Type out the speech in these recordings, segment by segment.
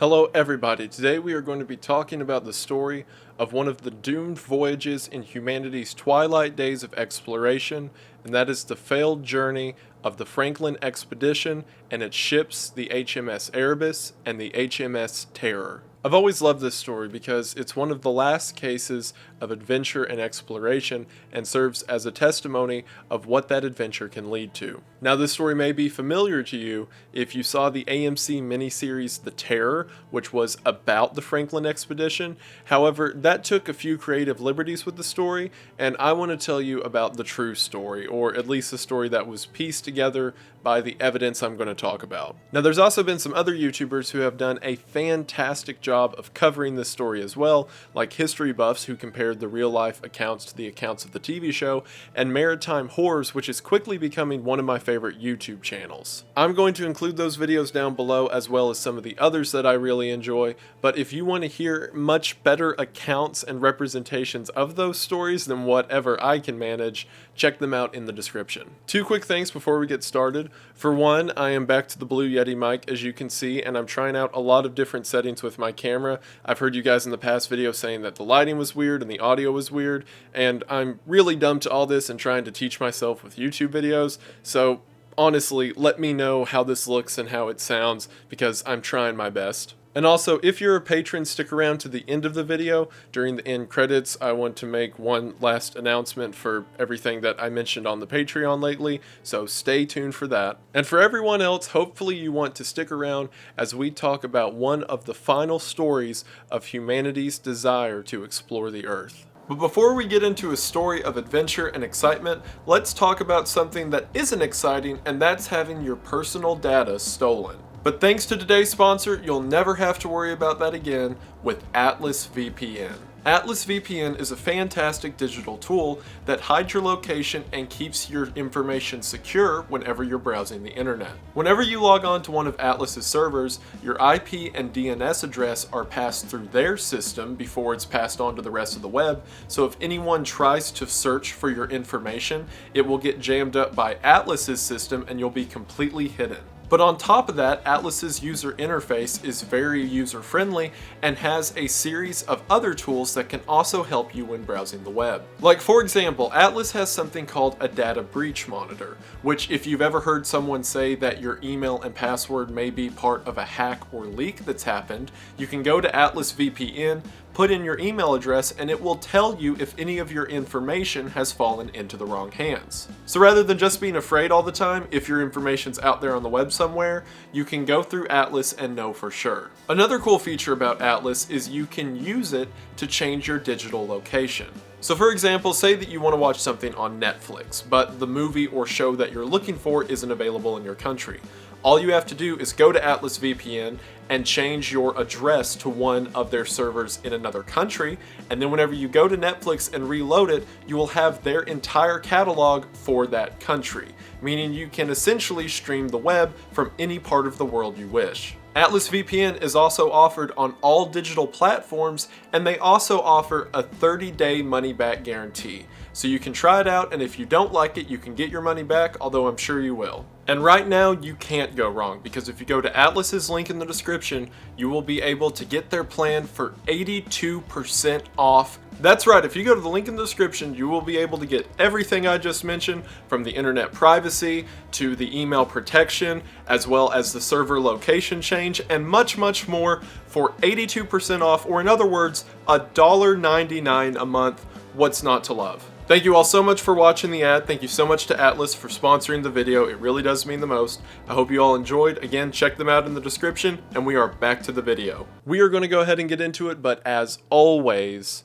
Hello everybody, today we are going to be talking about the story of one of the doomed voyages in humanity's twilight days of exploration, and that is the failed journey of the Franklin expedition and its ships, the HMS Erebus and the HMS Terror. I've always loved this story because it's one of the last cases of adventure and exploration and serves as a testimony of what that adventure can lead to. Now, this story may be familiar to you if you saw the AMC miniseries The Terror, which was about the Franklin expedition. However, that took a few creative liberties with the story, and I want to tell you about the true story, or at least the story that was pieced together by the evidence I'm going to talk about. Now, there's also been some other YouTubers who have done a fantastic job of covering this story as well, like history buffs who compared the real-life accounts to the accounts of the TV show, and Maritime Horrors, which is quickly becoming one of my favorite YouTube channels. I'm going to include those videos down below as well as some of the others that I really enjoy, but if you want to hear much better accounts and representations of those stories than whatever I can manage, check them out in the description. Two quick things before we get started. For one, I am back to the Blue Yeti mic, as you can see, and I'm trying out a lot of different settings with my camera. I've heard you guys in the past video saying that the lighting was weird and the audio was weird, and I'm really dumb to all this and trying to teach myself with YouTube videos, so honestly, let me know how this looks and how it sounds, because I'm trying my best. And also, if you're a patron, stick around to the end of the video. During the end credits, I want to make one last announcement for everything that I mentioned on the Patreon lately, so stay tuned for that. And for everyone else, hopefully you want to stick around as we talk about one of the final stories of humanity's desire to explore the Earth. But before we get into a story of adventure and excitement, let's talk about something that isn't exciting, and that's having your personal data stolen. But thanks to today's sponsor, you'll never have to worry about that again with Atlas VPN. Atlas VPN is a fantastic digital tool that hides your location and keeps your information secure whenever you're browsing the internet. Whenever you log on to one of Atlas's servers, your IP and DNS address are passed through their system before it's passed on to the rest of the web, so if anyone tries to search for your information, it will get jammed up by Atlas's system and you'll be completely hidden. But on top of that, Atlas's user interface is very user-friendly and has a series of other tools that can also help you when browsing the web. Like, for example, Atlas has something called a data breach monitor, which if you've ever heard someone say that your email and password may be part of a hack or leak that's happened, you can go to Atlas VPN, put in your email address, and it will tell you if any of your information has fallen into the wrong hands. So rather than just being afraid all the time, if your information's out there on the web somewhere, you can go through Atlas and know for sure. Another cool feature about Atlas is you can use it to change your digital location. So for example, say that you want to watch something on Netflix, but the movie or show that you're looking for isn't available in your country. All you have to do is go to Atlas VPN and change your address to one of their servers in another country, and then whenever you go to Netflix and reload it, you will have their entire catalog for that country, meaning you can essentially stream the web from any part of the world you wish. Atlas VPN is also offered on all digital platforms, and they also offer a 30-day money-back guarantee. So you can try it out, and if you don't like it, you can get your money back, although I'm sure you will. And right now, you can't go wrong, because if you go to Atlas's link in the description, you will be able to get their plan for 82% off. That's right, if you go to the link in the description, you will be able to get everything I just mentioned, from the internet privacy to the email protection, as well as the server location change, and much, much more for 82% off, or in other words, $1.99 a month. What's not to love? Thank you all so much for watching the ad. Thank you so much to Atlas for sponsoring the video. It really does mean the most. I hope you all enjoyed. Again, check them out in the description, and we are back to the video. We are going to go ahead and get into it, but as always,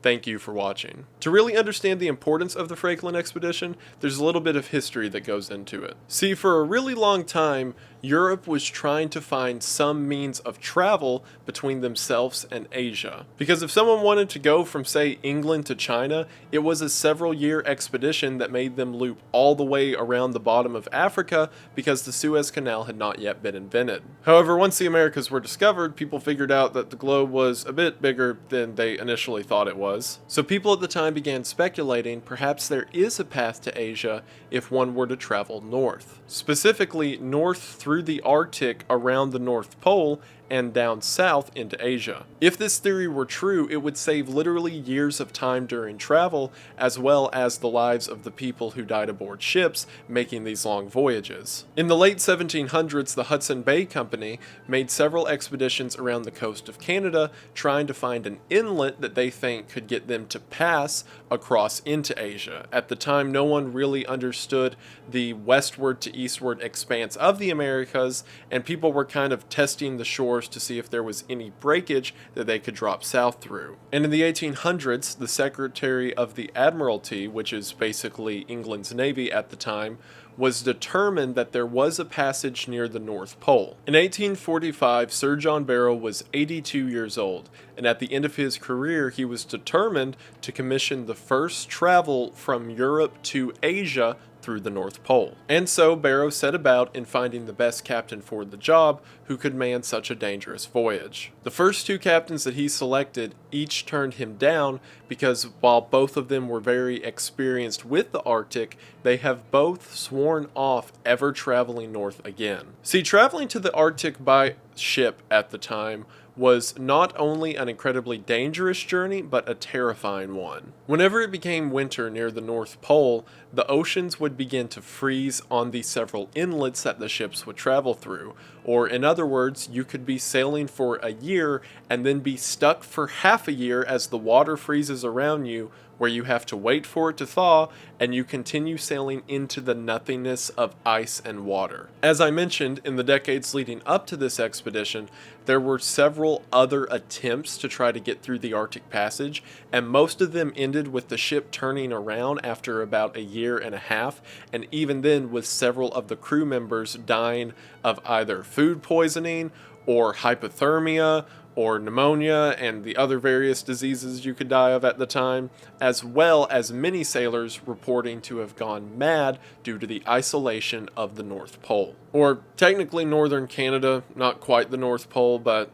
thank you for watching. To really understand the importance of the Franklin expedition, there's a little bit of history that goes into it. See, for a really long time, Europe was trying to find some means of travel between themselves and Asia. Because if someone wanted to go from, say, England to China, it was a several-year expedition that made them loop all the way around the bottom of Africa because the Suez Canal had not yet been invented. However, once the Americas were discovered, people figured out that the globe was a bit bigger than they initially thought it was. So people at the time began speculating perhaps there is a path to Asia if one were to travel north. Specifically, north through the Arctic around the North Pole and down south into Asia. If this theory were true, it would save literally years of time during travel, as well as the lives of the people who died aboard ships making these long voyages. In the late 1700s, the Hudson Bay Company made several expeditions around the coast of Canada trying to find an inlet that they think could get them to pass across into Asia. At the time, no one really understood the westward to eastward expanse of the Americas, and people were kind of testing the shores to see if there was any breakage that they could drop south through. And in the 1800s, the Secretary of the Admiralty, which is basically England's Navy at the time, was determined that there was a passage near the North Pole. In 1845, Sir John Barrow was 82 years old, and at the end of his career, he was determined to commission the first travel from Europe to Asia through the North Pole. And so Barrow set about in finding the best captain for the job who could man such a dangerous voyage. The first two captains that he selected each turned him down because while both of them were very experienced with the Arctic, they have both sworn off ever traveling north again. See, traveling to the Arctic by ship at the time was not only an incredibly dangerous journey, but a terrifying one. Whenever it became winter near the North Pole, the oceans would begin to freeze on the several inlets that the ships would travel through. Or in other words, you could be sailing for a year and then be stuck for half a year as the water freezes around you, where you have to wait for it to thaw, and you continue sailing into the nothingness of ice and water. As I mentioned, in the decades leading up to this expedition, there were several other attempts to try to get through the Arctic Passage, and most of them ended with the ship turning around after about a year and a half, and even then with several of the crew members dying of either food poisoning or hypothermia or pneumonia and the other various diseases you could die of at the time, as well as many sailors reporting to have gone mad due to the isolation of the North Pole. Or technically northern Canada, not quite the North Pole, but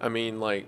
I mean, like,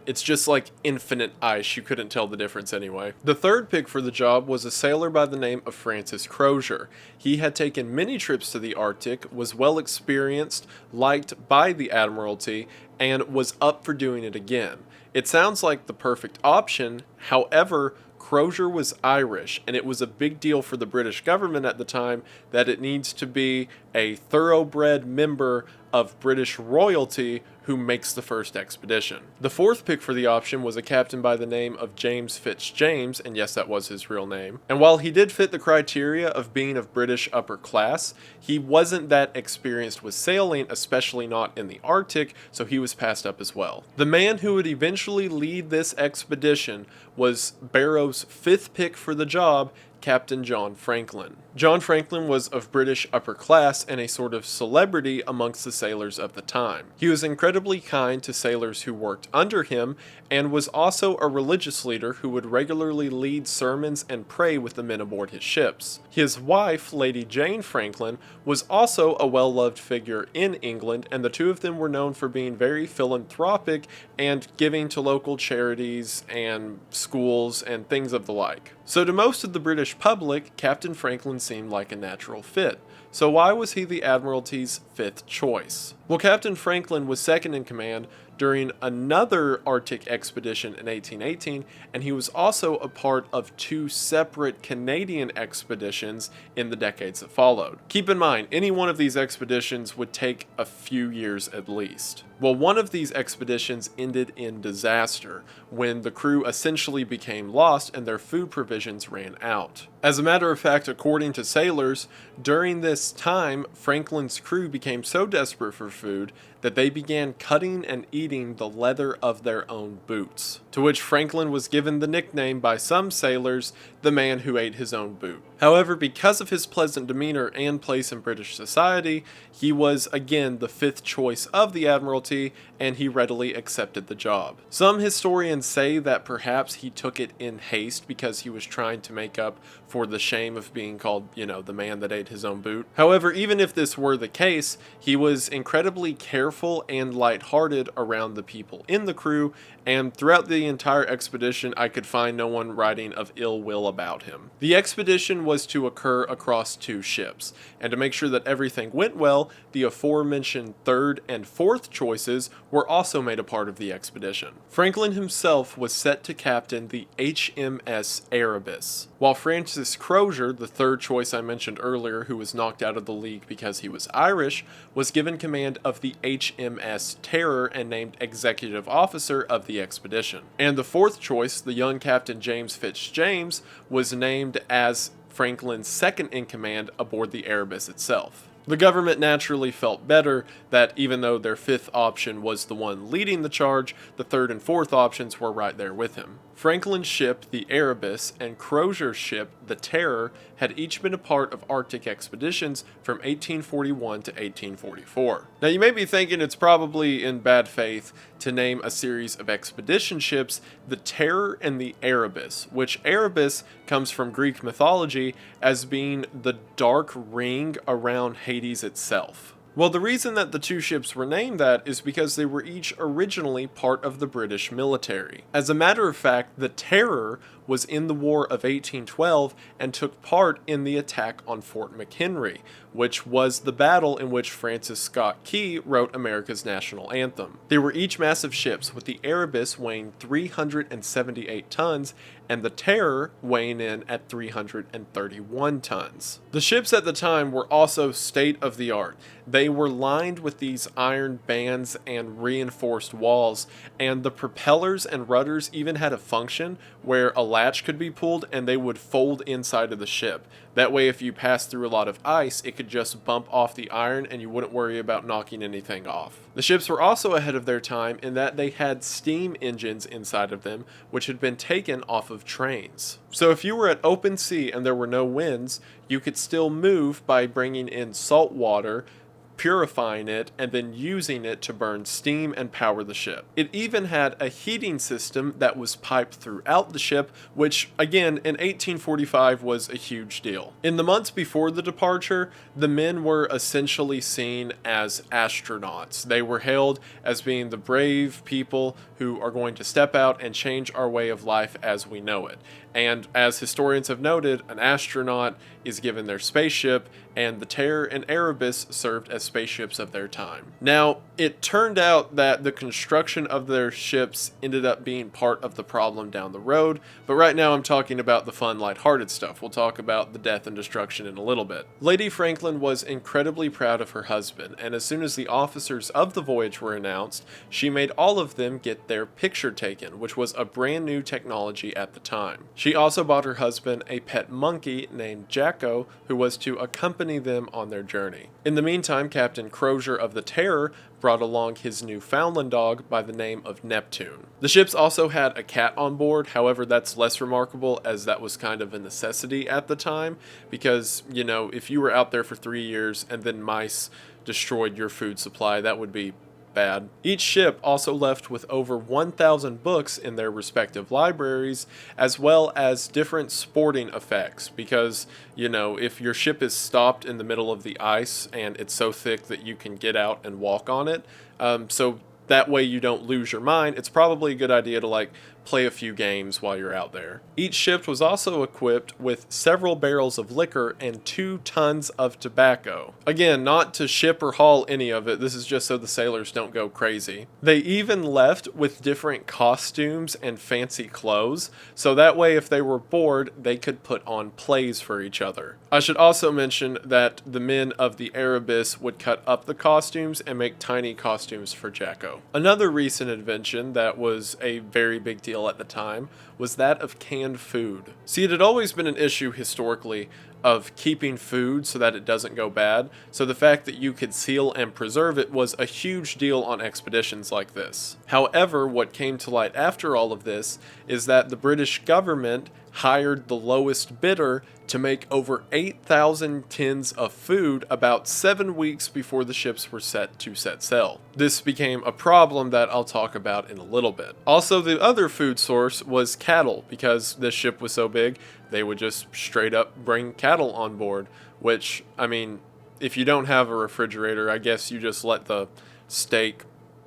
it's just like infinite ice. You couldn't tell the difference anyway. The third pick for the job was a sailor by the name of Francis Crozier. He had taken many trips to the Arctic, was well experienced, liked by the Admiralty, and was up for doing it again. It sounds like the perfect option. However, Crozier was Irish, and it was a big deal for the British government at the time that it needs to be a thoroughbred member of British royalty who makes the first expedition. The fourth pick for the option was a captain by the name of James Fitzjames, and yes, that was his real name. And while he did fit the criteria of being of British upper class, he wasn't that experienced with sailing, especially not in the Arctic, so he was passed up as well. The man who would eventually lead this expedition was Barrow's fifth pick for the job, Captain John Franklin. John Franklin was of British upper class and a sort of celebrity amongst the sailors of the time. He was incredibly kind to sailors who worked under him and was also a religious leader who would regularly lead sermons and pray with the men aboard his ships. His wife, Lady Jane Franklin, was also a well-loved figure in England, and the two of them were known for being very philanthropic and giving to local charities and schools and things of the like. So to most of the British public, Captain Franklin seemed like a natural fit. So why was he the Admiralty's fifth choice? Well, Captain Franklin was second in command during another Arctic expedition in 1818, and he was also a part of two separate Canadian expeditions in the decades that followed. Keep in mind, any one of these expeditions would take a few years at least. Well, one of these expeditions ended in disaster when the crew essentially became lost and their food provisions ran out. As a matter of fact, according to sailors, during this time, Franklin's crew became so desperate for food that they began cutting and eating the leather of their own boots, to which Franklin was given the nickname by some sailors, the man who ate his own boot. However, because of his pleasant demeanor and place in British society, he was again the fifth choice of the Admiralty, and he readily accepted the job. Some historians say that perhaps he took it in haste because he was trying to make up for the shame of being called, the man that ate his own boot. However, even if this were the case, he was incredibly careful careful and lighthearted around the people in the crew, and throughout the entire expedition I could find no one writing of ill will about him. The expedition was to occur across 2 ships, and to make sure that everything went well, the aforementioned third and fourth choices were also made a part of the expedition. Franklin himself was set to captain the HMS Erebus, while Francis Crozier, the third choice I mentioned earlier who was knocked out of the league because he was Irish, was given command of the HMS Terror and named executive officer of the expedition. And the fourth choice, the young Captain James Fitzjames, was named as Franklin's second in command aboard the Erebus itself. The government naturally felt better that even though their fifth option was the one leading the charge, the third and fourth options were right there with him. Franklin's ship, the Erebus, and Crozier's ship, the Terror, had each been a part of Arctic expeditions from 1841 to 1844. Now you may be thinking it's probably in bad faith to name a series of expedition ships the Terror and the Erebus, which Erebus comes from Greek mythology as being the dark ring around Hades itself. Well, the reason that the 2 ships were named that is because they were each originally part of the British military. As a matter of fact, the Terror was in the War of 1812 and took part in the attack on Fort McHenry, which was the battle in which Francis Scott Key wrote America's national anthem. They were each massive ships, with the Erebus weighing 378 tons and the Terror weighing in at 331 tons. The ships at the time were also state-of-the-art. They were lined with these iron bands and reinforced walls, and the propellers and rudders even had a function where a latch could be pulled and they would fold inside of the ship. That way, if you passed through a lot of ice, it could just bump off the iron and you wouldn't worry about knocking anything off. The ships were also ahead of their time in that they had steam engines inside of them, which had been taken off of trains. So if you were at open sea and there were no winds, you could still move by bringing in salt water, purifying it, and then using it to burn steam and power the ship. It even had a heating system that was piped throughout the ship, which again in 1845 was a huge deal. In the months before the departure, the men were essentially seen as astronauts. They were hailed as being the brave people who are going to step out and change our way of life as we know it. And as historians have noted, an astronaut is given their spaceship, and the Terror and Erebus served as spaceships of their time. Now, it turned out that the construction of their ships ended up being part of the problem down the road, but right now I'm talking about the fun, lighthearted stuff. We'll talk about the death and destruction in a little bit. Lady Franklin was incredibly proud of her husband, and as soon as the officers of the voyage were announced, she made all of them get their picture taken, which was a brand new technology at the time. She also bought her husband a pet monkey named Jacko, who was to accompany them on their journey. In the meantime, Captain Crozier of the Terror brought along his Newfoundland dog by the name of Neptune. The ships also had a cat on board, however that's less remarkable as that was kind of a necessity at the time because, you know, if you were out there for 3 years and then mice destroyed your food supply, that would be bad. Each ship also left with over 1,000 books in their respective libraries, as well as different sporting effects, because, you know, if your ship is stopped in the middle of the ice and it's so thick that you can get out and walk on it, so that way you don't lose your mind, it's probably a good idea to like play a few games while you're out there. Each ship was also equipped with several barrels of liquor and 2 tons of tobacco. Again, not to ship or haul any of it, this is just so the sailors don't go crazy. They even left with different costumes and fancy clothes, so that way if they were bored, they could put on plays for each other. I should also mention that the men of the Erebus would cut up the costumes and make tiny costumes for Jacko. Another recent invention that was a very big deal at the time was that of canned food. See, it had always been an issue historically of keeping food so that it doesn't go bad, so the fact that you could seal and preserve it was a huge deal on expeditions like this. However, what came to light after all of this is that the British government hired the lowest bidder to make over 8,000 tins of food about 7 weeks before the ships were set to set sail. This became a problem that I'll talk about in a little bit. Also, the other food source was cattle, because this ship was so big, they would just straight up bring cattle on board, which, I mean, if you don't have a refrigerator, I guess you just let the steak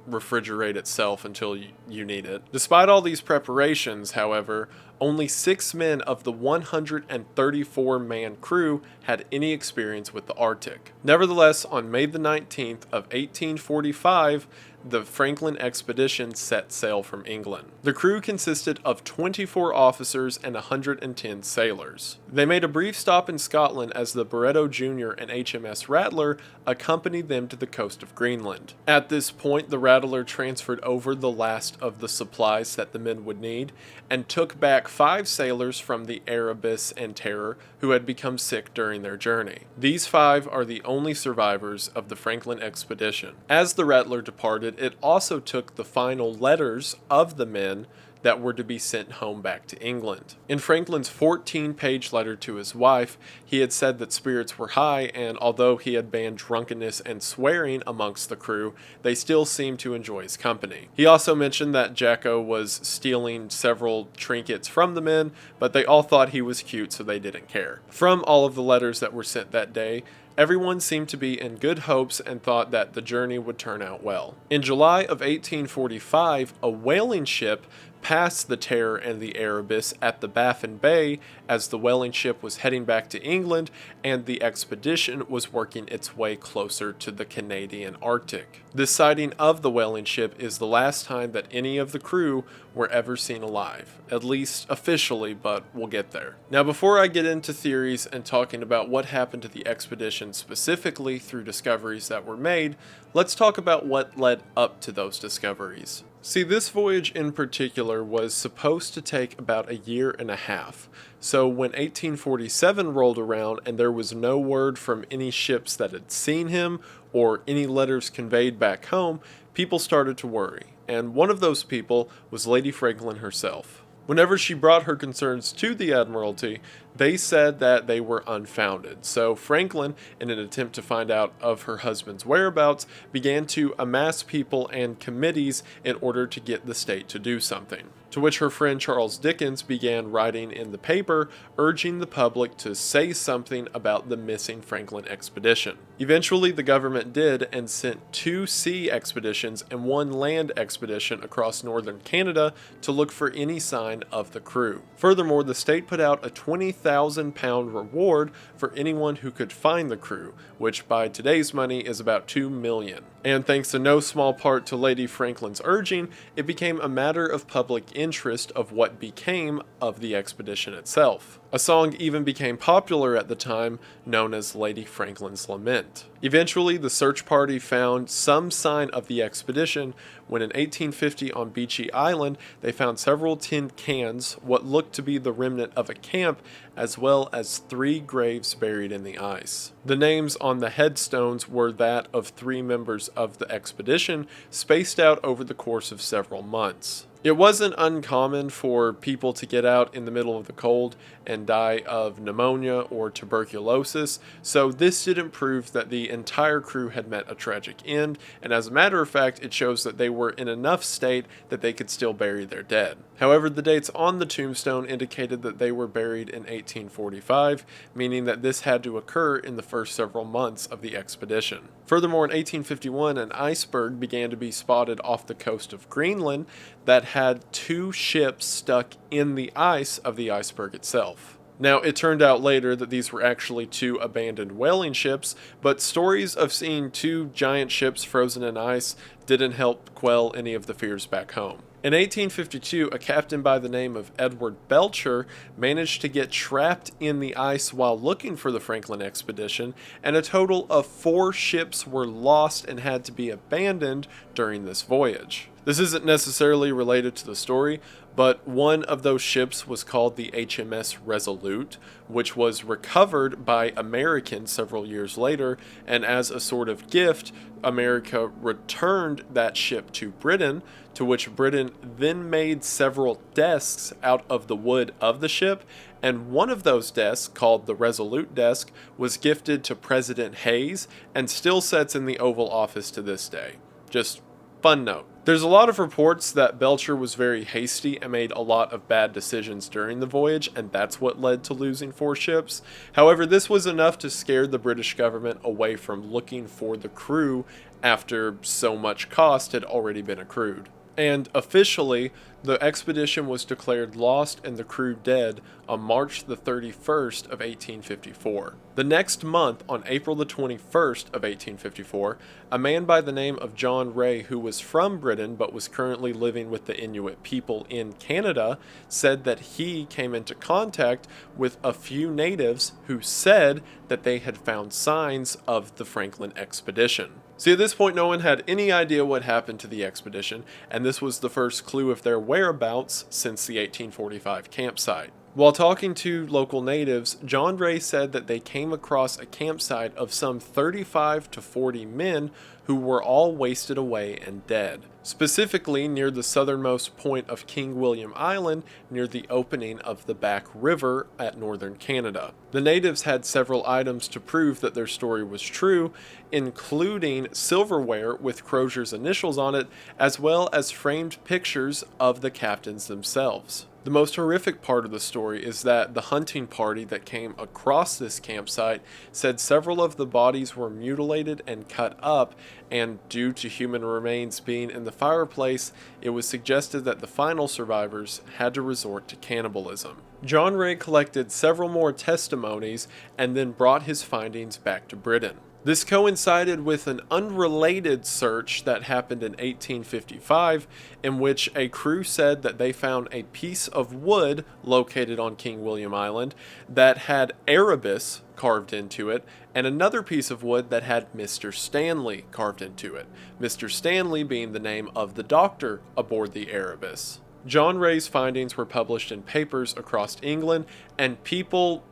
refrigerate itself until you need it. Despite all these preparations, however, only 6 men of the 134-man crew had any experience with the Arctic. Nevertheless, on May the 19th of 1845, the Franklin expedition set sail from England. The crew consisted of 24 officers and 110 sailors. They made a brief stop in Scotland as the Barretto Jr. and HMS Rattler accompanied them to the coast of Greenland. At this point, the Rattler transferred over the last of the supplies that the men would need and took back 5 sailors from the Erebus and Terror who had become sick during their journey. These 5 are the only survivors of the Franklin expedition. As the Rattler departed, it also took the final letters of the men that were to be sent home back to England. In Franklin's 14-page letter to his wife, he had said that spirits were high, and although he had banned drunkenness and swearing amongst the crew, they still seemed to enjoy his company. He also mentioned that Jacko was stealing several trinkets from the men, but they all thought he was cute, so they didn't care. From all of the letters that were sent that day, everyone seemed to be in good hopes and thought that the journey would turn out well. In July of 1845, a whaling ship passed the Terror and the Erebus at the Baffin Bay as the whaling ship was heading back to England and the expedition was working its way closer to the Canadian Arctic. This sighting of the whaling ship is the last time that any of the crew were ever seen alive, at least officially, but we'll get there. Now, before I get into theories and talking about what happened to the expedition specifically through discoveries that were made, let's talk about what led up to those discoveries. See, this voyage in particular was supposed to take about a year and a half. So when 1847 rolled around and there was no word from any ships that had seen him or any letters conveyed back home, people started to worry. And one of those people was Lady Franklin herself. Whenever she brought her concerns to the Admiralty, they said that they were unfounded. So Franklin, in an attempt to find out of her husband's whereabouts, began to amass people and committees in order to get the state to do something. To which her friend Charles Dickens began writing in the paper, urging the public to say something about the missing Franklin expedition. Eventually, the government did and sent 2 sea expeditions and 1 land expedition across northern Canada to look for any sign of the crew. Furthermore, the state put out a £20,000 reward for anyone who could find the crew, which by today's money is about $2 million. And thanks to no small part to Lady Franklin's urging, it became a matter of public interest of what became of the expedition itself. A song even became popular at the time, known as Lady Franklin's Lament. Eventually, the search party found some sign of the expedition when in 1850 on Beechey Island, they found several tin cans, what looked to be the remnant of a camp, as well as 3 graves buried in the ice. The names on the headstones were that of 3 members of the expedition, spaced out over the course of several months. It wasn't uncommon for people to get out in the middle of the cold and die of pneumonia or tuberculosis, so this didn't prove that the entire crew had met a tragic end, and as a matter of fact, it shows that they were in enough state that they could still bury their dead. However, the dates on the tombstone indicated that they were buried in 1845, meaning that this had to occur in the first several months of the expedition. Furthermore, in 1851, an iceberg began to be spotted off the coast of Greenland that had 2 ships stuck in the ice of the iceberg itself. Now, it turned out later that these were actually 2 abandoned whaling ships, but stories of seeing 2 giant ships frozen in ice didn't help quell any of the fears back home. In 1852, a captain by the name of Edward Belcher managed to get trapped in the ice while looking for the Franklin expedition, and a total of 4 ships were lost and had to be abandoned during this voyage. This isn't necessarily related to the story, but one of those ships was called the HMS Resolute, which was recovered by Americans several years later, and as a sort of gift, America returned that ship to Britain, to which Britain then made several desks out of the wood of the ship, and one of those desks, called the Resolute desk, was gifted to President Hayes and still sits in the Oval Office to this day. Just fun note. There's a lot of reports that Belcher was very hasty and made a lot of bad decisions during the voyage, and that's what led to losing 4 ships. However, this was enough to scare the British government away from looking for the crew after so much cost had already been accrued. And officially, the expedition was declared lost and the crew dead on March the 31st of 1854. The next month, on April the 21st of 1854, a man by the name of John Ray, who was from Britain but was currently living with the Inuit people in Canada, said that he came into contact with a few natives who said that they had found signs of the Franklin expedition. See, at this point, no one had any idea what happened to the expedition, and this was the first clue of their whereabouts since the 1845 campsite. While talking to local natives, John Ray said that they came across a campsite of some 35 to 40 men who were all wasted away and dead, specifically near the southernmost point of King William Island, near the opening of the Back River at northern Canada. The natives had several items to prove that their story was true, including silverware with Crozier's initials on it, as well as framed pictures of the captains themselves. The most horrific part of the story is that the hunting party that came across this campsite said several of the bodies were mutilated and cut up, and due to human remains being in the fireplace, it was suggested that the final survivors had to resort to cannibalism. John Ray collected several more testimonies and then brought his findings back to Britain. This coincided with an unrelated search that happened in 1855, in which a crew said that they found a piece of wood located on King William Island that had Erebus carved into it, and another piece of wood that had Mr. Stanley carved into it, Mr. Stanley being the name of the doctor aboard the Erebus. John Ray's findings were published in papers across England, and people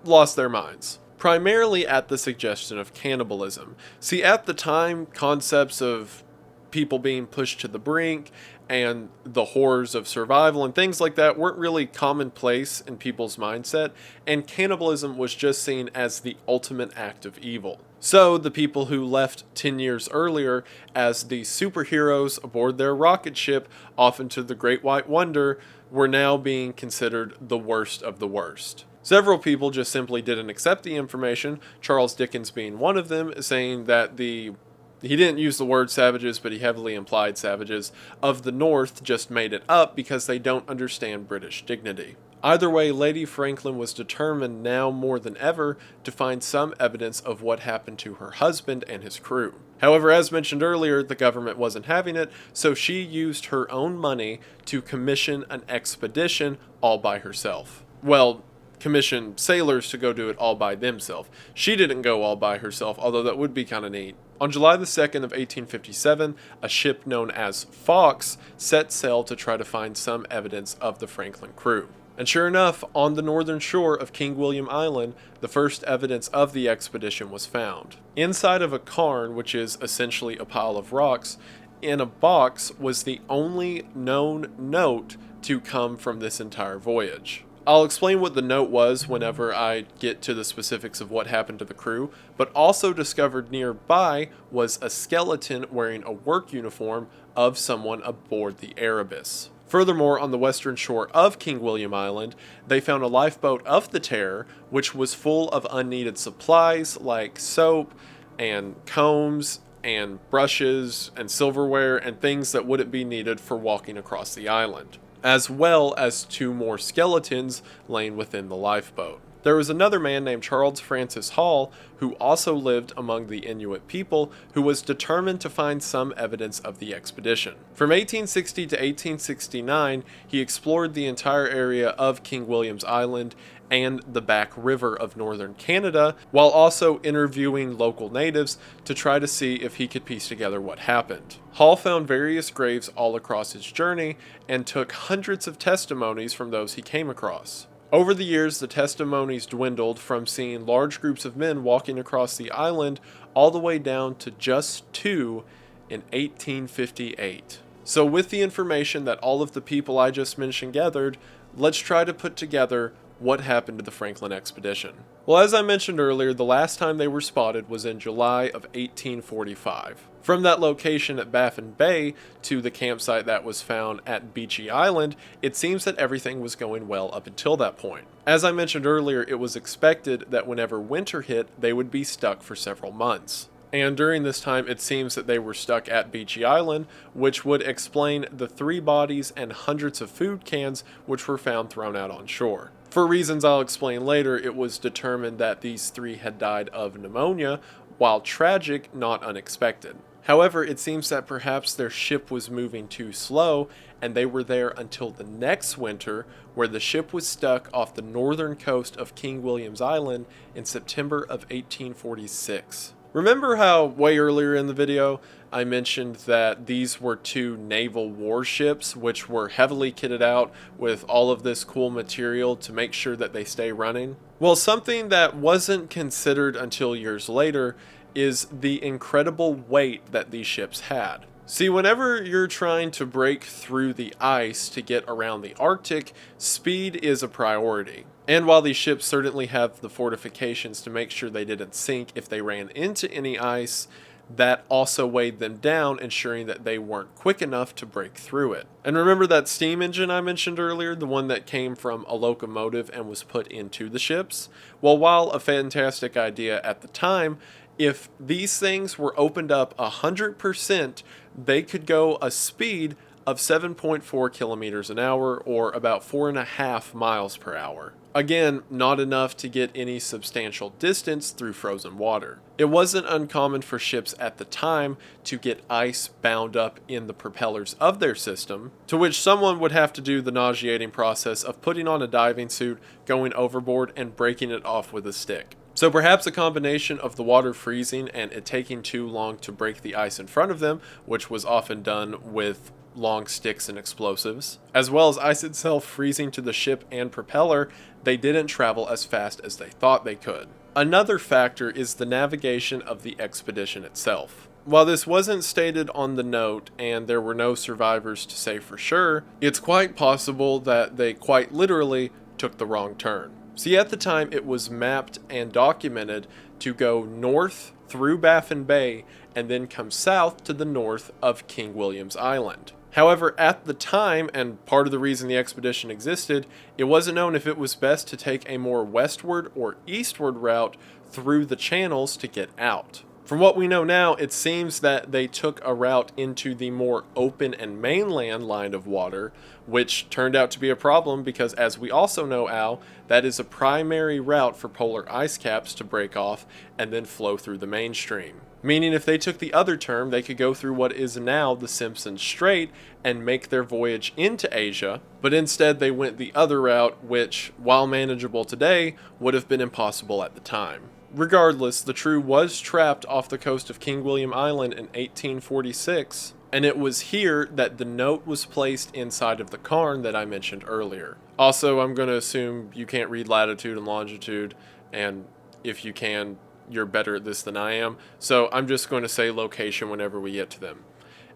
lost their minds. Primarily at the suggestion of cannibalism. See, at the time, concepts of people being pushed to the brink and the horrors of survival and things like that weren't really commonplace in people's mindset, and cannibalism was just seen as the ultimate act of evil. So the people who left 10 years earlier as the superheroes aboard their rocket ship off into the Great White Wonder were now being considered the worst of the worst. Several people just simply didn't accept the information, Charles Dickens being one of them, saying that he didn't use the word savages, but he heavily implied savages of the North just made it up because they don't understand British dignity. Either way, Lady Franklin was determined now more than ever to find some evidence of what happened to her husband and his crew. However, as mentioned earlier, the government wasn't having it, so she used her own money to commission an expedition all by herself. Well, commission sailors to go do it all by themselves. She didn't go all by herself, although that would be kind of neat. On July the 2nd of 1857, a ship known as Fox set sail to try to find some evidence of the Franklin crew. And sure enough, on the northern shore of King William Island, the first evidence of the expedition was found. Inside of a cairn, which is essentially a pile of rocks, in a box was the only known note to come from this entire voyage. I'll explain what the note was whenever I get to the specifics of what happened to the crew, but also discovered nearby was a skeleton wearing a work uniform of someone aboard the Erebus. Furthermore, on the western shore of King William Island, they found a lifeboat of the Terror, which was full of unneeded supplies like soap and combs and brushes and silverware and things that wouldn't be needed for walking across the island, as well as 2 more skeletons laying within the lifeboat. There was another man named Charles Francis Hall who also lived among the Inuit people who was determined to find some evidence of the expedition. From 1860 to 1869, he explored the entire area of King William's Island and the Back River of northern Canada, while also interviewing local natives to try to see if he could piece together what happened. Hall found various graves all across his journey and took hundreds of testimonies from those he came across. Over the years, the testimonies dwindled from seeing large groups of men walking across the island all the way down to just 2 in 1858. So with the information that all of the people I just mentioned gathered, let's try to put together what happened to the Franklin expedition. Well, as I mentioned earlier, the last time they were spotted was in July of 1845. From that location at Baffin Bay to the campsite that was found at Beachy Island, it seems that everything was going well up until that point. As I mentioned earlier, it was expected that whenever winter hit, they would be stuck for several months. And during this time, it seems that they were stuck at Beachy Island, which would explain the 3 bodies and hundreds of food cans which were found thrown out on shore. For reasons I'll explain later, it was determined that these 3 had died of pneumonia, while tragic, not unexpected. However, it seems that perhaps their ship was moving too slow, and they were there until the next winter, where the ship was stuck off the northern coast of King William's Island in September of 1846. Remember how way earlier in the video I mentioned that these were 2 naval warships which were heavily kitted out with all of this cool material to make sure that they stay running? Well, something that wasn't considered until years later is the incredible weight that these ships had. See, whenever you're trying to break through the ice to get around the Arctic, speed is a priority. And while these ships certainly have the fortifications to make sure they didn't sink if they ran into any ice, that also weighed them down, ensuring that they weren't quick enough to break through it. And remember that steam engine I mentioned earlier, the one that came from a locomotive and was put into the ships? Well, while a fantastic idea at the time, if these things were opened up 100%, they could go a speed of 7.4 kilometers an hour, or about 4.5 miles per hour. Again, not enough to get any substantial distance through frozen water. It wasn't uncommon for ships at the time to get ice bound up in the propellers of their system, to which someone would have to do the nauseating process of putting on a diving suit, going overboard, and breaking it off with a stick. So perhaps a combination of the water freezing and it taking too long to break the ice in front of them, which was often done with long sticks and explosives, as well as ice itself freezing to the ship and propeller, they didn't travel as fast as they thought they could. Another factor is the navigation of the expedition itself. While this wasn't stated on the note and there were no survivors to say for sure, it's quite possible that they quite literally took the wrong turn. See, at the time it was mapped and documented to go north through Baffin Bay and then come south to the north of King William's Island. However, at the time, and part of the reason the expedition existed, it wasn't known if it was best to take a more westward or eastward route through the channels to get out. From what we know now, it seems that they took a route into the more open and mainland line of water, which turned out to be a problem because, as we also know, Al, that is a primary route for polar ice caps to break off and then flow through the mainstream. Meaning if they took the other term, they could go through what is now the Simpson Strait and make their voyage into Asia, but instead they went the other route, which, while manageable today, would have been impossible at the time. Regardless, the True was trapped off the coast of King William Island in 1846, and it was here that the note was placed inside of the cairn that I mentioned earlier. Also, I'm going to assume you can't read latitude and longitude, and if you can, you're better at this than I am, so I'm just going to say location whenever we get to them.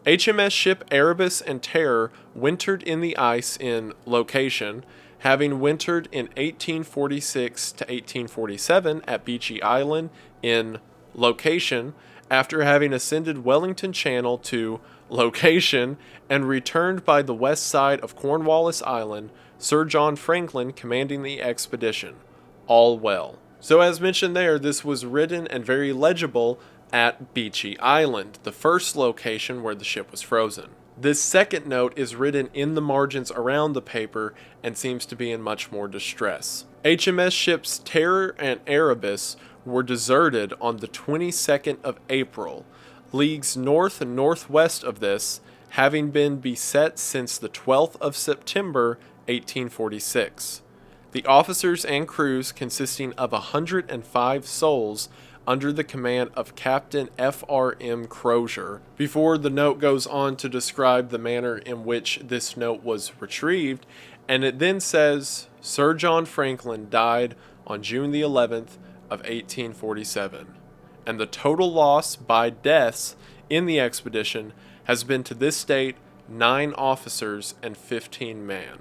HMS ship Erebus and Terror wintered in the ice in location, having wintered in 1846 to 1847 at Beachy Island in location, after having ascended Wellington Channel to location and returned by the west side of Cornwallis Island, Sir John Franklin commanding the expedition. All well. So as mentioned there, this was written and very legible at Beachy Island, the first location where the ship was frozen. This second note is written in the margins around the paper and seems to be in much more distress. HMS ships Terror and Erebus were deserted on the 22nd of April, leagues north and northwest of this, having been beset since the 12th of September 1846. The officers and crews, consisting of 105 souls, under the command of Captain F.R.M. Crozier. Before the note goes on to describe the manner in which this note was retrieved, and it then says, Sir John Franklin died on June the 11th of 1847, and the total loss by deaths in the expedition has been to this date 9 officers and 15 men.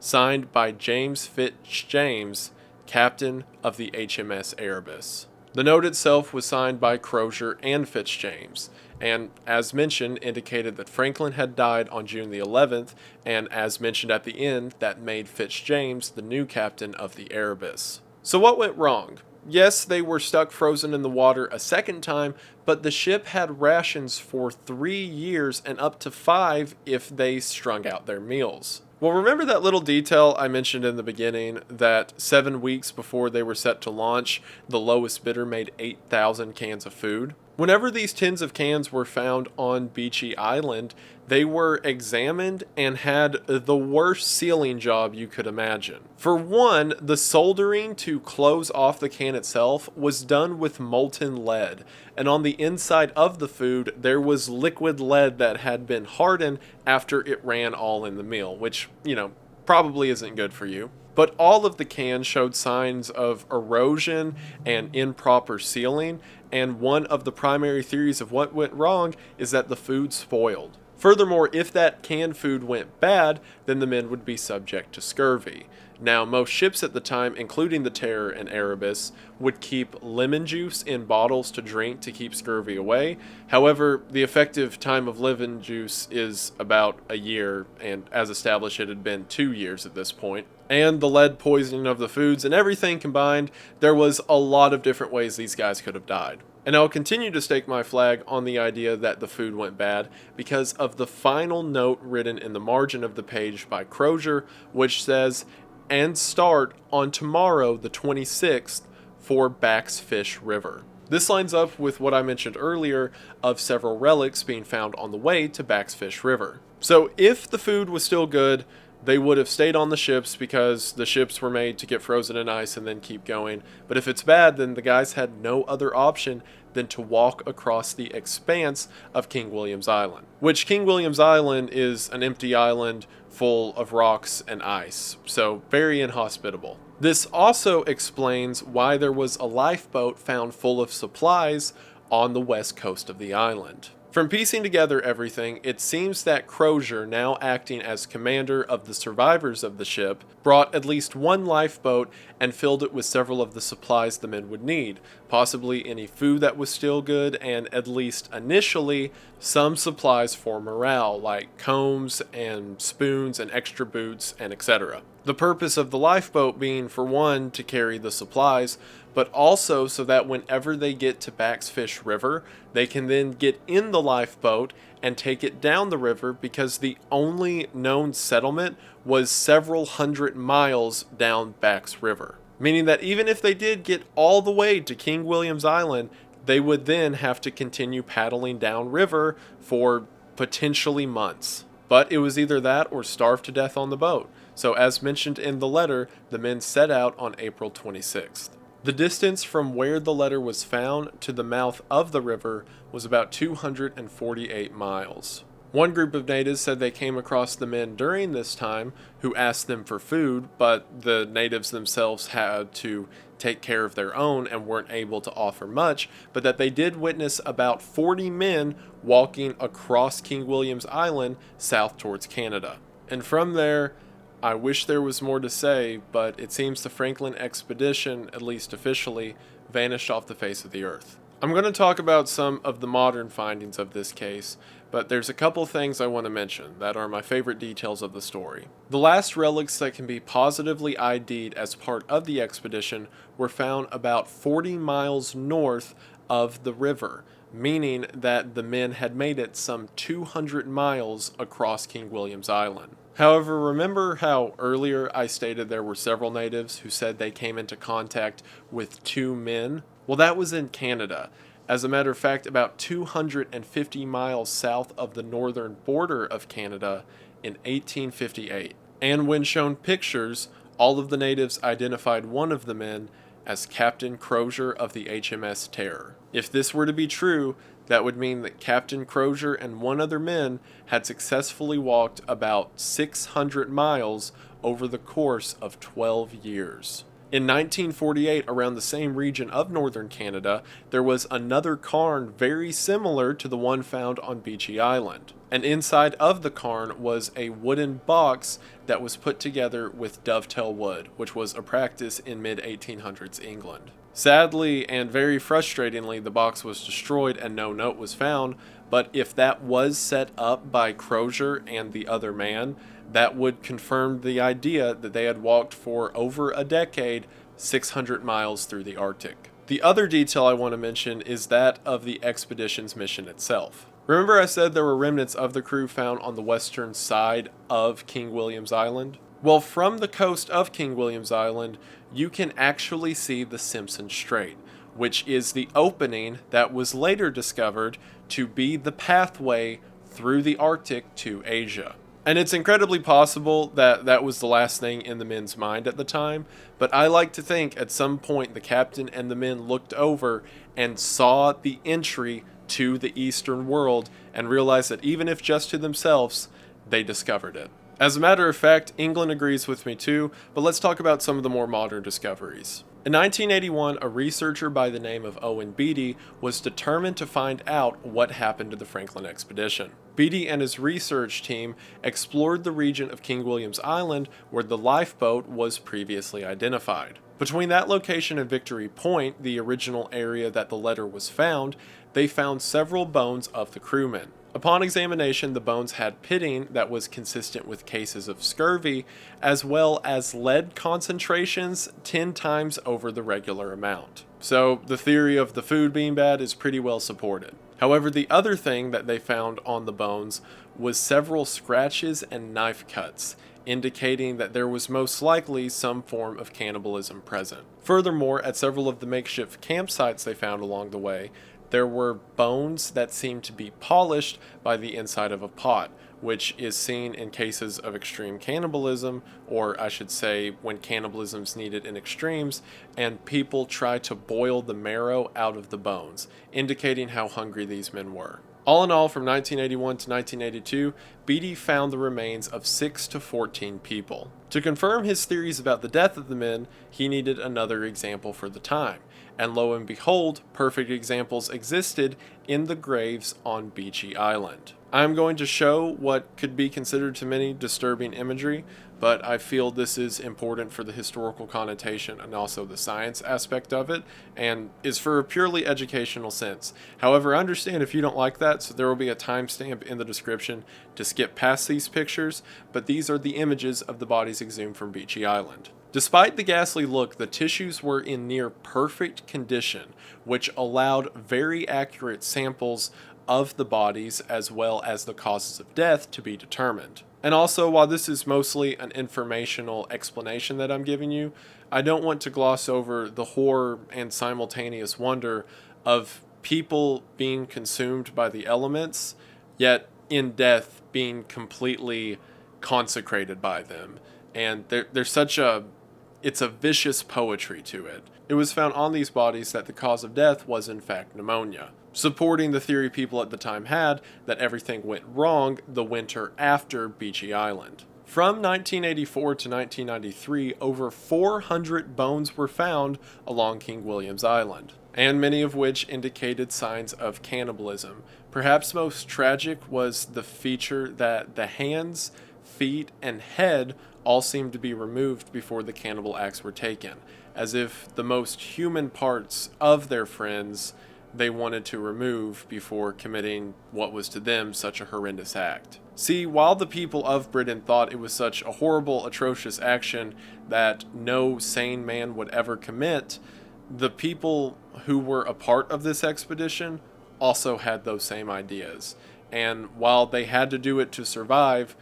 Signed by James Fitzjames, captain of the HMS Erebus. The note itself was signed by Crozier and Fitzjames, and as mentioned, indicated that Franklin had died on June the 11th, and as mentioned at the end, that made Fitzjames the new captain of the Erebus. So what went wrong? Yes, they were stuck frozen in the water a second time, but the ship had rations for 3 years and up to 5 if they strung out their meals. Well, remember that little detail I mentioned in the beginning that 7 weeks before they were set to launch, the lowest bidder made 8,000 cans of food? Whenever these tins of cans were found on Beachy Island, they were examined and had the worst sealing job you could imagine. For one, the soldering to close off the can itself was done with molten lead, and on the inside of the food there was liquid lead that had been hardened after it ran all in the meal, which, probably isn't good for you. But all of the cans showed signs of erosion and improper sealing, and one of the primary theories of what went wrong is that the food spoiled. Furthermore, if that canned food went bad, then the men would be subject to scurvy. Now, most ships at the time, including the Terror and Erebus, would keep lemon juice in bottles to drink to keep scurvy away. However, the effective time of lemon juice is about a year, and as established, it had been 2 years at this point. And the lead poisoning of the foods and everything combined, there was a lot of different ways these guys could have died. And I'll continue to stake my flag on the idea that the food went bad because of the final note written in the margin of the page by Crozier, which says, "And start on tomorrow the 26th for Back's Fish River." This lines up with what I mentioned earlier of several relics being found on the way to Back's Fish River. So if the food was still good, they would have stayed on the ships because the ships were made to get frozen in ice and then keep going. But if it's bad, then the guys had no other option than to walk across the expanse of King William's Island. Which King William's Island is an empty island full of rocks and ice, so very inhospitable. This also explains why there was a lifeboat found full of supplies on the west coast of the island. From piecing together everything, it seems that Crozier, now acting as commander of the survivors of the ship, brought at least one lifeboat and filled it with several of the supplies the men would need, possibly any food that was still good, and at least initially, some supplies for morale, like combs and spoons and extra boots and etc. The purpose of the lifeboat being, for one, to carry the supplies, but also so that whenever they get to Back's Fish River, they can then get in the lifeboat and take it down the river because the only known settlement was several hundred miles down Back's River. Meaning that even if they did get all the way to King William's Island, they would then have to continue paddling downriver for potentially months. But it was either that or starve to death on the boat. So as mentioned in the letter, the men set out on April 26th. The distance from where the letter was found to the mouth of the river was about 248 miles. One group of natives said they came across the men during this time who asked them for food, but the natives themselves had to take care of their own and weren't able to offer much, but that they did witness about 40 men walking across King William's Island south towards Canada. And from there, I wish there was more to say, but it seems the Franklin expedition, at least officially, vanished off the face of the earth. I'm going to talk about some of the modern findings of this case, but there's a couple things I want to mention that are my favorite details of the story. The last relics that can be positively ID'd as part of the expedition were found about 40 miles north of the river, meaning that the men had made it some 200 miles across King William's Island. However, remember how earlier I stated there were several natives who said they came into contact with 2 men? Well, that was in Canada. As a matter of fact, about 250 miles south of the northern border of Canada in 1858. And when shown pictures, all of the natives identified one of the men as Captain Crozier of the HMS Terror. If this were to be true, that would mean that Captain Crozier and one other man had successfully walked about 600 miles over the course of 12 years. In 1948, around the same region of northern Canada, there was another cairn very similar to the one found on Beachy Island. And inside of the cairn was a wooden box that was put together with dovetail wood, which was a practice in mid-1800s England. Sadly and very frustratingly, the box was destroyed and no note was found, but if that was set up by Crozier and the other man, that would confirm the idea that they had walked for over a decade 600 miles through the Arctic. The other detail I want to mention is that of the expedition's mission itself. Remember I said there were remnants of the crew found on the western side of King William's Island? Well, from the coast of King William's Island, you can actually see the Simpson Strait, which is the opening that was later discovered to be the pathway through the Arctic to Asia. And it's incredibly possible that that was the last thing in the men's mind at the time, but I like to think at some point the captain and the men looked over and saw the entry to the Eastern world and realized that even if just to themselves, they discovered it. As a matter of fact, England agrees with me too, but let's talk about some of the more modern discoveries. In 1981, a researcher by the name of Owen Beatty was determined to find out what happened to the Franklin expedition. Beatty and his research team explored the region of King William's Island where the lifeboat was previously identified. Between that location and Victory Point, the original area that the letter was found, they found several bones of the crewmen. Upon examination, the bones had pitting that was consistent with cases of scurvy, as well as lead concentrations 10 times over the regular amount. So the theory of the food being bad is pretty well supported. However, the other thing that they found on the bones was several scratches and knife cuts, indicating that there was most likely some form of cannibalism present. Furthermore, at several of the makeshift campsites they found along the way, there were bones that seemed to be polished by the inside of a pot, which is seen in cases of extreme cannibalism, or I should say when cannibalism's needed in extremes, and people try to boil the marrow out of the bones, indicating how hungry these men were. All in all, from 1981 to 1982, Beatty found the remains of 6 to 14 people. To confirm his theories about the death of the men, he needed another example for the time, and lo and behold, perfect examples existed in the graves on Beechy Island. I'm going to show what could be considered to many disturbing imagery, but I feel this is important for the historical connotation and also the science aspect of it, and is for a purely educational sense. However, understand if you don't like that, so there will be a timestamp in the description to skip past these pictures, but these are the images of the bodies exhumed from Beechy Island. Despite the ghastly look, the tissues were in near perfect condition, which allowed very accurate samples of the bodies as well as the causes of death to be determined. And also, while this is mostly an informational explanation that I'm giving you, I don't want to gloss over the horror and simultaneous wonder of people being consumed by the elements, yet in death being completely consecrated by them. And there's such it's a vicious poetry to it. It was found on these bodies that the cause of death was in fact pneumonia, supporting the theory people at the time had that everything went wrong the winter after Beechy Island. From 1984 to 1993, over 400 bones were found along King William's Island, and many of which indicated signs of cannibalism. Perhaps most tragic was the feature that the hands, feet, and head all seemed to be removed before the cannibal acts were taken, as if the most human parts of their friends they wanted to remove before committing what was to them such a horrendous act. See, while the people of Britain thought it was such a horrible, atrocious action that no sane man would ever commit, the people who were a part of this expedition also had those same ideas. And while they had to do it to survive,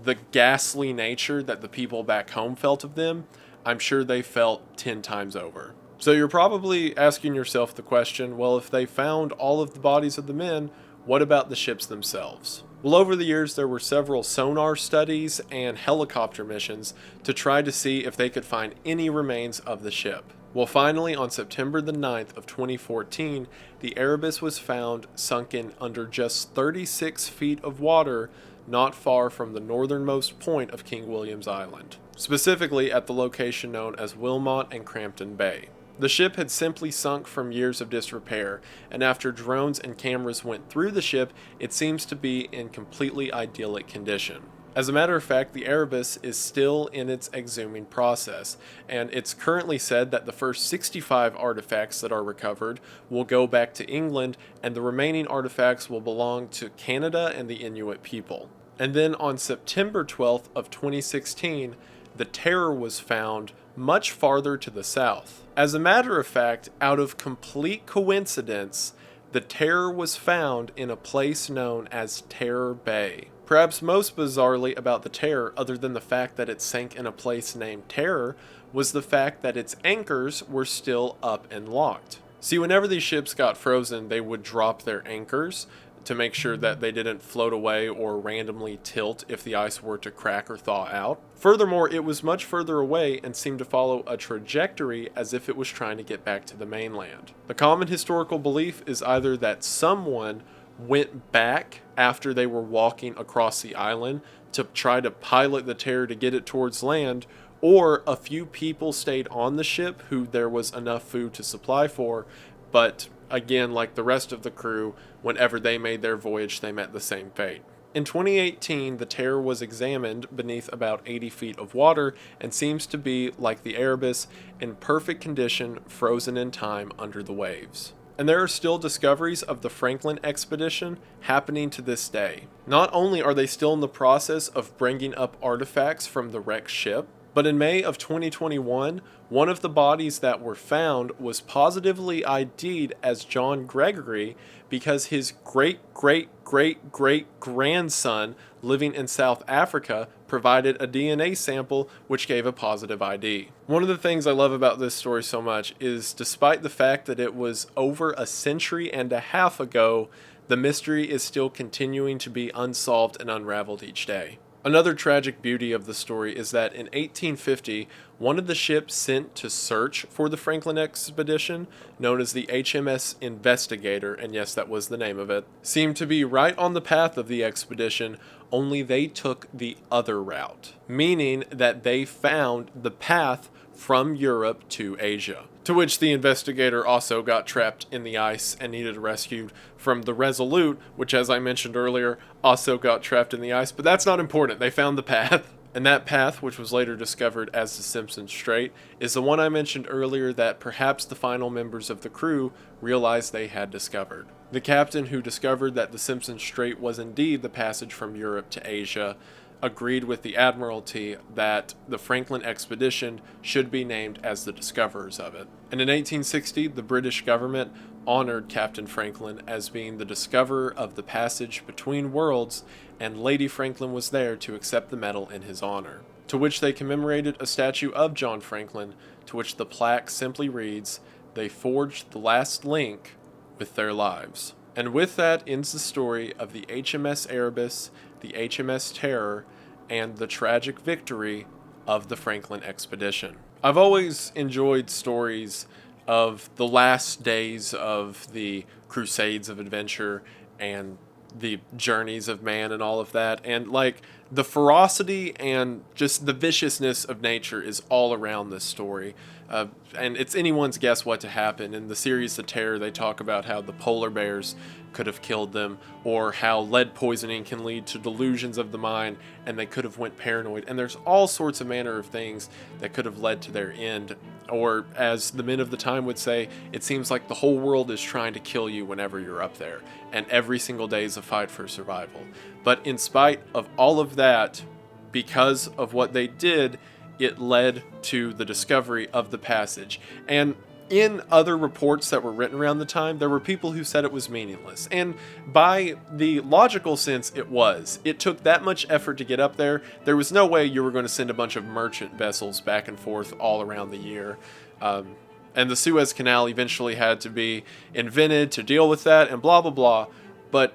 the ghastly nature that the people back home felt of them, I'm sure they felt 10 times over. So you're probably asking yourself the question, well, if they found all of the bodies of the men, what about the ships themselves? Well, over the years, there were several sonar studies and helicopter missions to try to see if they could find any remains of the ship. Well, finally, on September the 9th of 2014, the Erebus was found sunken under just 36 feet of water, not far from the northernmost point of King William's Island, specifically at the location known as Wilmot and Crampton Bay. The ship had simply sunk from years of disrepair, and after drones and cameras went through the ship, it seems to be in completely idyllic condition. As a matter of fact, the Erebus is still in its exhuming process, and it's currently said that the first 65 artifacts that are recovered will go back to England, and the remaining artifacts will belong to Canada and the Inuit people. And then on September 12th of 2016, the Terror was found much farther to the south. As a matter of fact, out of complete coincidence, the Terror was found in a place known as Terror Bay. Perhaps most bizarrely about the Terror, other than the fact that it sank in a place named Terror, was the fact that its anchors were still up and locked. See, whenever these ships got frozen, they would drop their anchors to make sure that they didn't float away or randomly tilt if the ice were to crack or thaw out. Furthermore, it was much further away and seemed to follow a trajectory as if it was trying to get back to the mainland. The common historical belief is either that someone went back after they were walking across the island to try to pilot the Terror to get it towards land, or a few people stayed on the ship who there was enough food to supply for, but again, like the rest of the crew, whenever they made their voyage, they met the same fate. In 2018, the Terror was examined beneath about 80 feet of water and seems to be, like the Erebus, in perfect condition, frozen in time under the waves. And there are still discoveries of the Franklin expedition happening to this day. Not only are they still in the process of bringing up artifacts from the wrecked ship, but in May of 2021, one of the bodies that were found was positively ID'd as John Gregory because his great-great-great-great-grandson living in South Africa provided a DNA sample which gave a positive ID. One of the things I love about this story so much is, despite the fact that it was over a century and a half ago, the mystery is still continuing to be unsolved and unraveled each day. Another tragic beauty of the story is that in 1850, one of the ships sent to search for the Franklin expedition, known as the HMS Investigator, and yes, that was the name of it, seemed to be right on the path of the expedition, only they took the other route, meaning that they found the path from Europe to Asia. To which the Investigator also got trapped in the ice and needed rescued from the Resolute, which, as I mentioned earlier, also got trapped in the ice, but that's not important. They found the path. And that path, which was later discovered as the Simpson Strait, is the one I mentioned earlier that perhaps the final members of the crew realized they had discovered. The captain who discovered that the Simpson Strait was indeed the passage from Europe to Asia agreed with the Admiralty that the Franklin expedition should be named as the discoverers of it. And in 1860, the British government honored Captain Franklin as being the discoverer of the passage between worlds, and Lady Franklin was there to accept the medal in his honor. To which they commemorated a statue of John Franklin, to which the plaque simply reads, "They forged the last link with their lives." And with that ends the story of the HMS Erebus, the HMS Terror, and the tragic victory of the Franklin expedition. I've always enjoyed stories of the last days of the Crusades of Adventure and the journeys of man and all of that, and like the ferocity and just the viciousness of nature is all around this story, and it's anyone's guess what to happen. In the series The Terror, they talk about how the polar bears could have killed them, or how lead poisoning can lead to delusions of the mind and they could have went paranoid, and there's all sorts of manner of things that could have led to their end. Or as the men of the time would say, it seems like the whole world is trying to kill you whenever you're up there, and every single day is a fight for survival. But in spite of all of that, because of what they did, it led to the discovery of the passage. And in other reports that were written around the time, there were people who said it was meaningless. And by the logical sense, it was. It took that much effort to get up there. There was no way you were going to send a bunch of merchant vessels back and forth all around the year. And the Suez Canal eventually had to be invented to deal with that, and blah, blah, blah. But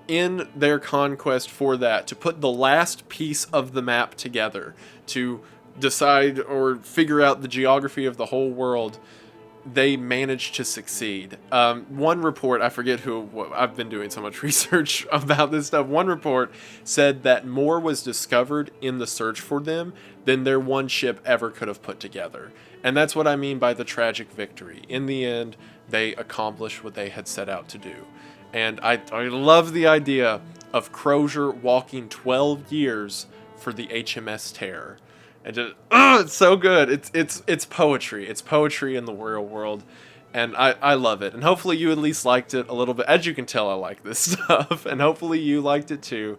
in their conquest for that, to put the last piece of the map together, to decide or figure out the geography of the whole world, they managed to succeed. One report, I forget I've been doing so much research about this stuff. One report said that more was discovered in the search for them than their one ship ever could have put together. And that's what I mean by the tragic victory. In the end, they accomplished what they had set out to do. And I love the idea of Crozier walking 12 years for the HMS Terror. And just, it's so good. It's poetry. It's poetry in the real world. And I love it. And hopefully you at least liked it a little bit. As you can tell, I like this stuff. And hopefully you liked it too.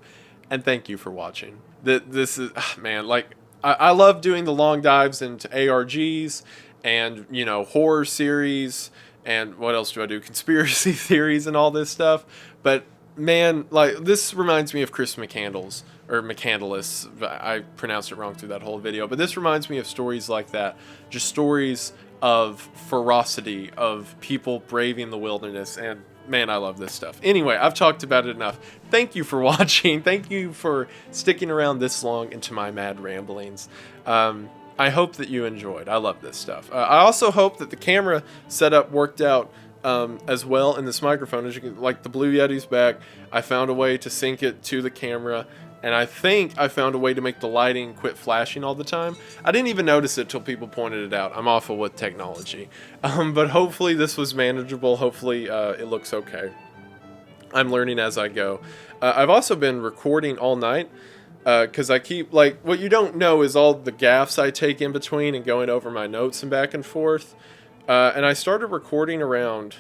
And thank you for watching. This is, man, like, I love doing the long dives into ARGs and, you know, horror series. And what else do I do? Conspiracy theories and all this stuff. But, man, like, this reminds me of Chris McCandless. Or McCandless. I pronounced it wrong through that whole video. But this reminds me of stories like that. Just stories of ferocity, of people braving the wilderness, and man, I love this stuff. Anyway, I've talked about it enough. Thank you for watching. Thank you for sticking around this long into my mad ramblings. I hope that you enjoyed. I love this stuff. I also hope that the camera setup worked out as well in this microphone. As you can, like, the Blue Yeti's back, I found a way to sync it to the camera. And I think I found a way to make the lighting quit flashing all the time. I didn't even notice it till people pointed it out. I'm awful with technology. But hopefully this was manageable. Hopefully it looks okay. I'm learning as I go. I've also been recording all night. Because I keep, like, what you don't know is all the gaffes I take in between and going over my notes and back and forth. And I started recording around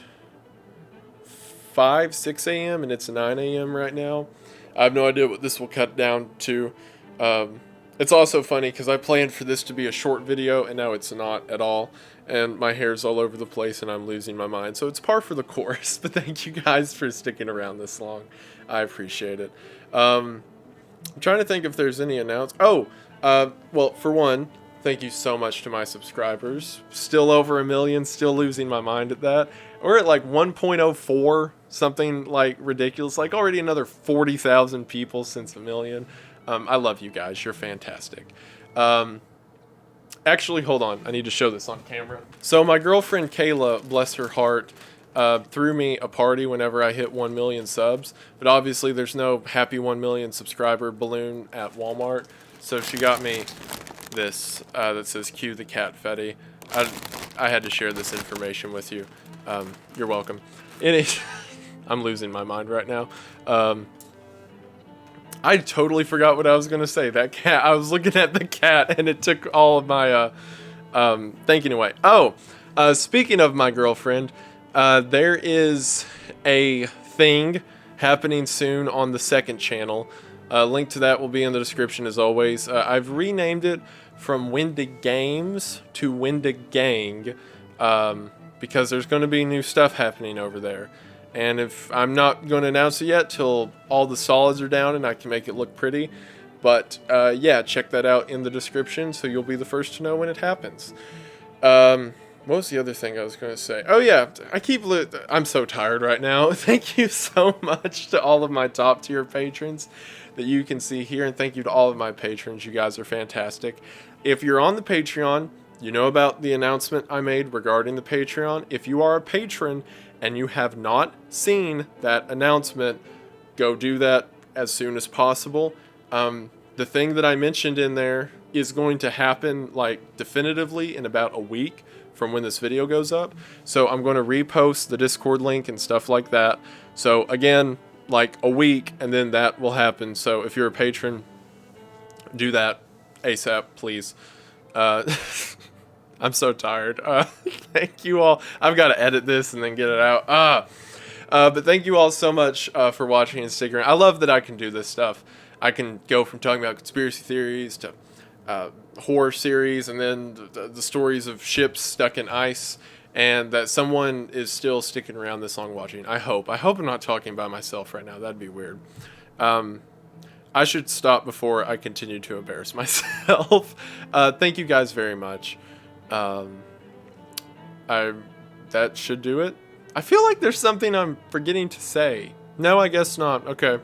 5, 6 a.m. and it's 9 a.m. right now. I have no idea what this will cut down to. It's also funny because I planned for this to be a short video and now it's not at all. And my hair's all over the place and I'm losing my mind. So it's par for the course. But thank you guys for sticking around this long. I appreciate it. I'm trying to think if there's any announcements. Oh, well, for one, thank you so much to my subscribers. Still over 1 million, still losing my mind at that. We're at like 1.04, something like ridiculous. Like already another 40,000 people since 1 million. I love you guys. You're fantastic. Actually, hold on. I need to show this on camera. So my girlfriend Kayla, bless her heart, threw me a party whenever I hit 1 million subs. But obviously there's no happy 1 million subscriber balloon at Walmart. So she got me this that says cue the cat Fetty. I had to share this information with you. You're welcome. I'm losing my mind right now. I totally forgot what I was gonna say. That cat. I was looking at the cat and it took all of my thinking away. Oh, speaking of my girlfriend, there is a thing happening soon on the second channel. Link to that will be in the description as always. I've renamed it from Windig Games to Windig Gang because there's going to be new stuff happening over there. And if I'm not going to announce it yet till all the solids are down and I can make it look pretty. But yeah, check that out in the description so you'll be the first to know when it happens. What was the other thing I was going to say? Oh yeah, I'm so tired right now. Thank you so much to all of my top tier patrons that you can see here. And thank you to all of my patrons. You guys are fantastic. If you're on the Patreon, you know about the announcement I made regarding the Patreon. If you are a patron and you have not seen that announcement, go do that as soon as possible. The thing that I mentioned in there is going to happen like definitively in about a week from when this video goes up. So I'm going to repost the Discord link and stuff like that. So again, like a week and then that will happen. So if you're a patron, do that ASAP, please. I'm so tired. Thank you all. I've got to edit this and then get it out. But thank you all so much for watching and sticking around. I love that I can do this stuff. I can go from talking about conspiracy theories to horror series and then the stories of ships stuck in ice, and that someone is still sticking around this long watching. I hope I'm not talking about myself right now. That'd be weird. I should stop before I continue to embarrass myself. Thank you guys very much. That should do it. I feel like there's something I'm forgetting to say. No, I guess not. Okay.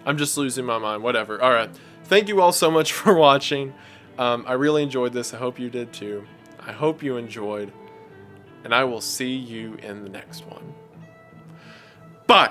I'm just losing my mind. Whatever. All right. Thank you all so much for watching. I really enjoyed this. I hope you did too. I hope you enjoyed. And I will see you in the next one. Bye.